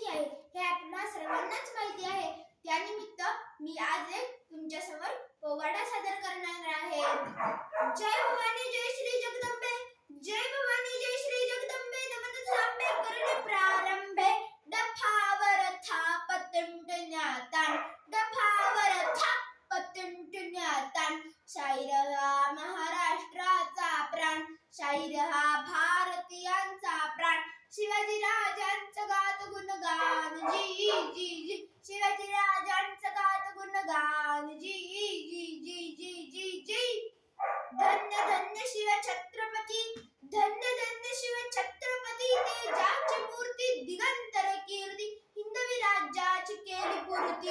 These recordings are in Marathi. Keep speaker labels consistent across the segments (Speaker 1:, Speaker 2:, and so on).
Speaker 1: आहे हे आपल्या सर्वांनाच माहिती आहे. त्यानिमित्त मी आज एक तुमच्यासमोर पोवाडा सादर करणार आहे. जय भवानी जय श्री जगदंबे, जय भवानी जय श्री जगदंबे, नमन सांबे करणे प्रारंभे, डफावर थाप तुंटण्यातान, डफावर थाप तुंटण्यातान. शाहीर हा महाराष्ट्राचा प्राण, शाहीर हा भारतीयांचा प्राण. शिवाजी राजांचं गात गुणगान जी जी जी, शिवाजी राजांचं गात गुणगान जी जी जी जी जी जी. धन्य धन्य शिव छत्रपती, धन्य धन्य शिव छत्रपती, तेजाची मूर्ती दिगंतर कीर्ती, हिंदवी राज्याची केली पूर्ती,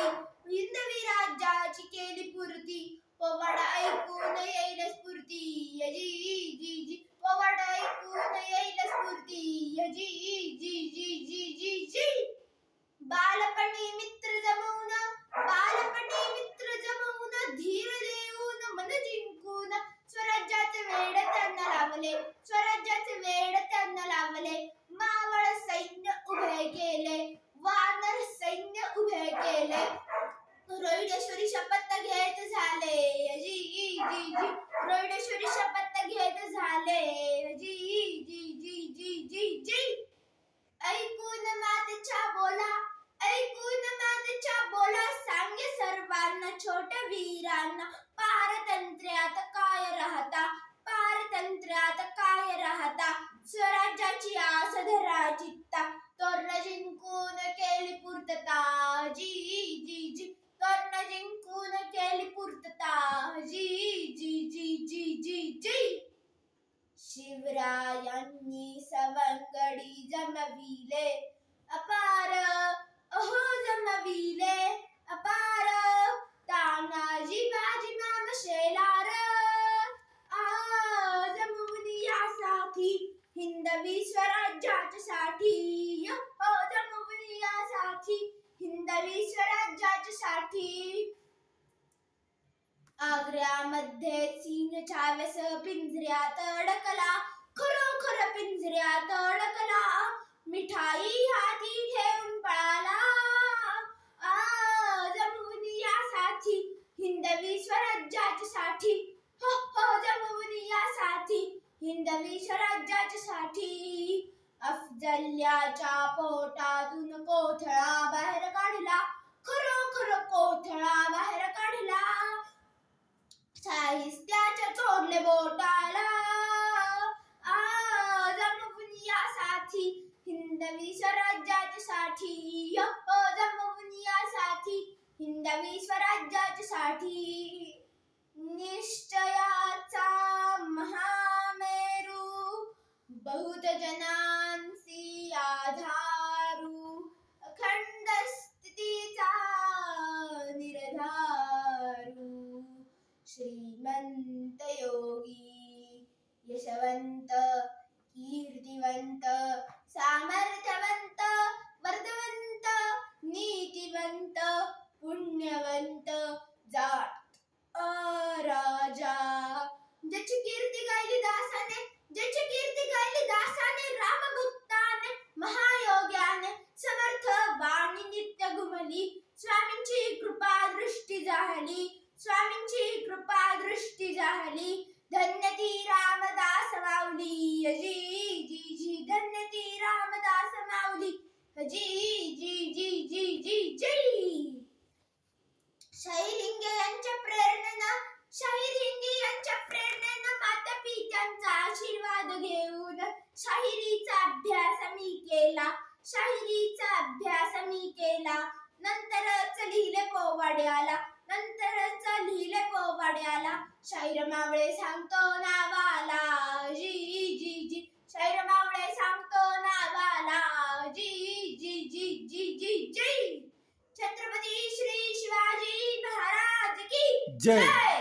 Speaker 1: हिंदवी राज्याची केली पूर्ती. पोवाडा ऐकून येईल स्फूर्ती जी जी जी, पोवाडा ऐकून येईल स्फूर्ती जी जी जी जी जी जी. बालपणी मित्र जमवून, बालपणी मित्र जमवून, धीर देऊन मन जिंकून, स्वराज्याचे वेड त्यांना लावले, स्वराज्याचे वेड त्यांना लावले. मावळ सैन्य उभे केले, वानर सैन्य उभे केले, रोहिडेश्वरी शपथ घेत झाले जी जी जी, रोहिडेश्वरी शपथ घेत झाले जी जी जी जी जी जी. ऐकून मातेच्या बोला, ऐकून मातेच्या बोला, सांगे सर्वांना छोट्या वीरांना, पारतंत्र्यात काय राहता, पारतंत्र्यात काय राहता. स्वराज्याची आस धरा चित्ता, तोरण जिंकून केली पूर्तता जी जी जी, तोरण जिंकून केली पूर्तता जी जी जी जी जी जी. शिवरायांनी सवंगडी जमविले अपार, अहो जमविले अपार. तानाजी बाजी नाम शेलार, जमवून यासाठी हिंदवी स्वराज्यासाठी, हो जमवून यासाठी हिंदवी स्वराज्यासाठी. आग्र्यामध्ये सिंह छावस पिंजऱ्यात अडकला, खरोखर पिंजऱ्यात अडकला. मिठाई हाती ठेवून पळाला, जमवून यासाठी हिंदवी स्वराज्यासाठी, हो हो जमवून यासाठी हिंदवी स्वराज्यासाठी. अफजल्याच्या पोटातून कोथळा बाहेर काढला, खरोखर कोथळा बाहेर काढला. साहित्याच्या तोडले बोटाला, जमवून यासाठी हिंदवी स्वराज्यासाठी, हो जमवून यासाठी हिंदवी स्वराज्यासाठी. निश्चयाचा महामेरू, बहुत जनांसी आधारू, अखंड स्थितीचा निर्धारू. श्रीमंत योगी यशवंत कीर्तिवंत, सामर्थ्यवंत वर्धवंत, नीतिवंत पुण्यवंत, जाट राजा. ज्याची कीर्ती गायली दासाने, ज्याची कीर्ती गायली दासाने, रामभक्ताने महायोग्याने, समर्थ वाणी नित्य घुमली. स्वामींची कृपा दृष्टी जाहली, स्वामींची कृपा दृष्टी जाहली. धन्य ती रामदास माऊली जी जी जी, धन्य ती रामदास माऊली जी जी जी जी जी जी. शाहीर हिंगे यांच्या प्रेरणेनं, शाहीर हिंगे यांच्या प्रेरणेनं, माता पित्यांचा आशीर्वाद घेऊन शाहिरीचा अभ्यास मी केला, शाहिरीचा अभ्यास मी केला. नंतरच लिहिले पोवाड्याला, नंतरच लिहिले पोवाड्याला. शाहीर मावळे सांगतो नावाला जी जी जी, शाहीर मावळे सांगतो नावाला जी जी जी जी जी जी. छत्रपती श्री शिवाजी महाराज की जय.